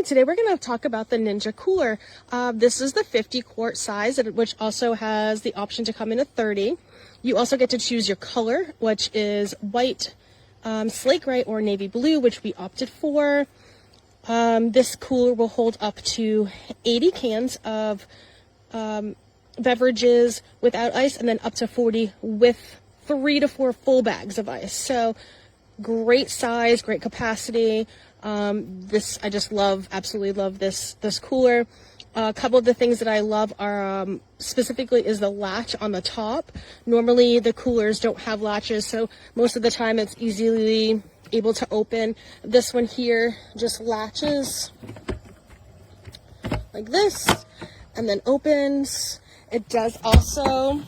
today we're going to talk about the Ninja Cooler. This is the 50 quart size, which also has the option to come in a 30. You also get to choose your color, which is white, slate gray, or navy blue, which we opted for. This cooler will hold up to 80 cans of beverages without ice, and then up to 40 with 3 to 4 full bags of ice. So great size, great capacity. I just absolutely love this cooler. A couple of the things that I love are specifically is the latch on the top. Normally the coolers don't have latches, so most of the time it's easily able to open. This one here just latches like this and then opens. It does also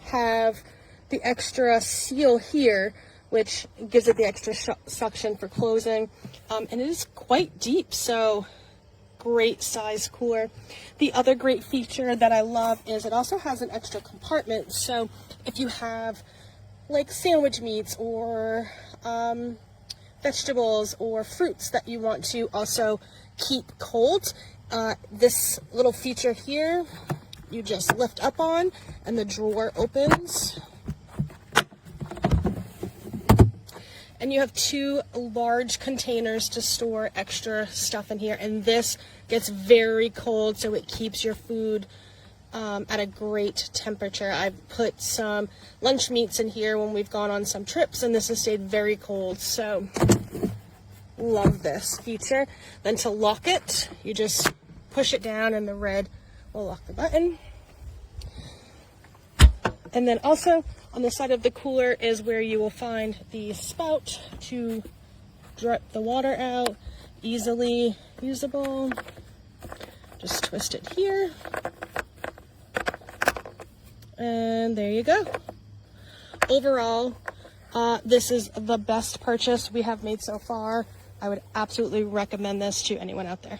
have the extra seal here, which gives it the extra suction for closing, and it is quite deep, so great size cooler. The other great feature that I love is it also has an extra compartment, so if you have like sandwich meats or vegetables or fruits that you want to also keep cold, this little feature here you just lift up on and the drawer opens. And you have 2 large containers to store extra stuff in here. And this gets very cold, so it keeps your food at a great temperature. I've put some lunch meats in here when we've gone on some trips, and this has stayed very cold. So love this feature. Then to lock it, you just push it down and the red will lock the button. And then also on the side of the cooler is where you will find the spout to drip the water out, easily usable. Just twist it here. And there you go. Overall, this is the best purchase we have made so far. I would absolutely recommend this to anyone out there.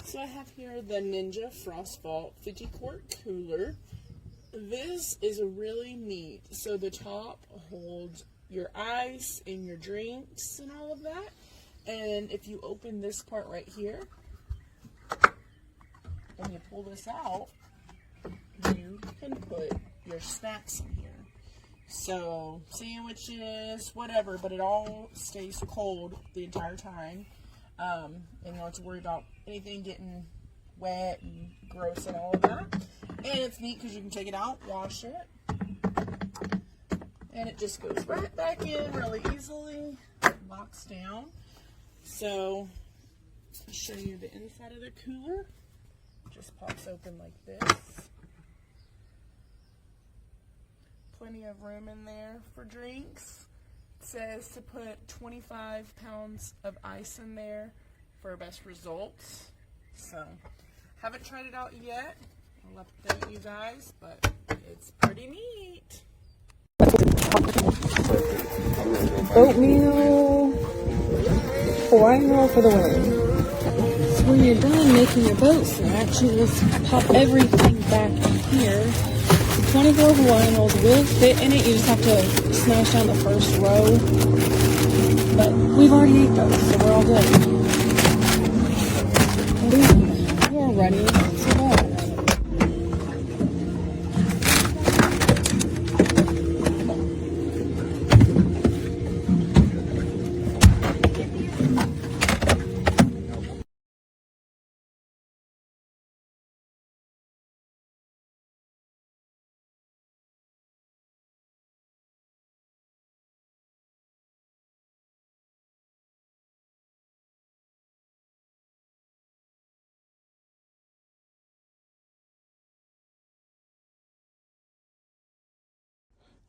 So I have here the Ninja FrostVault 50 quart cooler. This is really neat. So the top holds your ice and your drinks and all of that. And if you open this part right here and you pull this out, you can put your snacks in here. So sandwiches, whatever, but it all stays cold the entire time. And you don't have to worry about anything getting wet and gross and all of that. And it's neat because you can take it out, wash it, and it just goes right back in really easily, locks down. So I'll show you the inside of the cooler. Just pops open like this. Plenty of room in there for drinks. It says to put 25 pounds of ice in there for best results. So, haven't tried it out yet. I'll update you guys, but it's pretty neat. Oatmeal Hawaiian roll for the win. So when you're done making your boat snacks, you just pop everything back in here. 24 Hawaiian rolls will fit in it. You just have to smash down the first row. But we've already ate those, so we're all good. We're ready to go.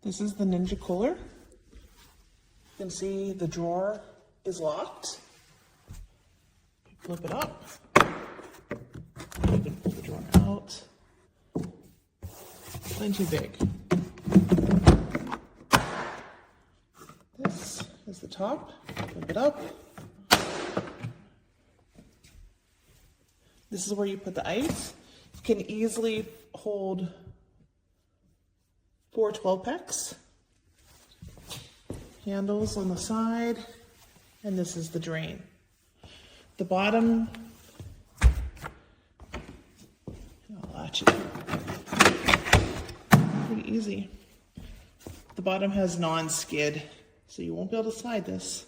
This is the Ninja Cooler. You can see the drawer is locked. Flip it up. You can pull the drawer out. Plenty big. This is the top. Flip it up. This This is where you put the ice. It can easily hold 4 12-packs. Handles on the side, and this is the drain. The bottom, I'll latch it. Pretty easy. The bottom has non-skid, so you won't be able to slide this.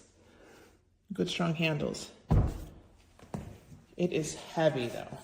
Good strong handles. It is heavy though.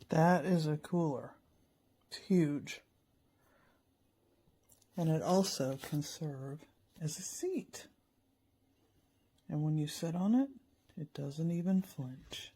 That is a cooler. It's huge. And it also can serve as a seat. And when you sit on it, it doesn't even flinch.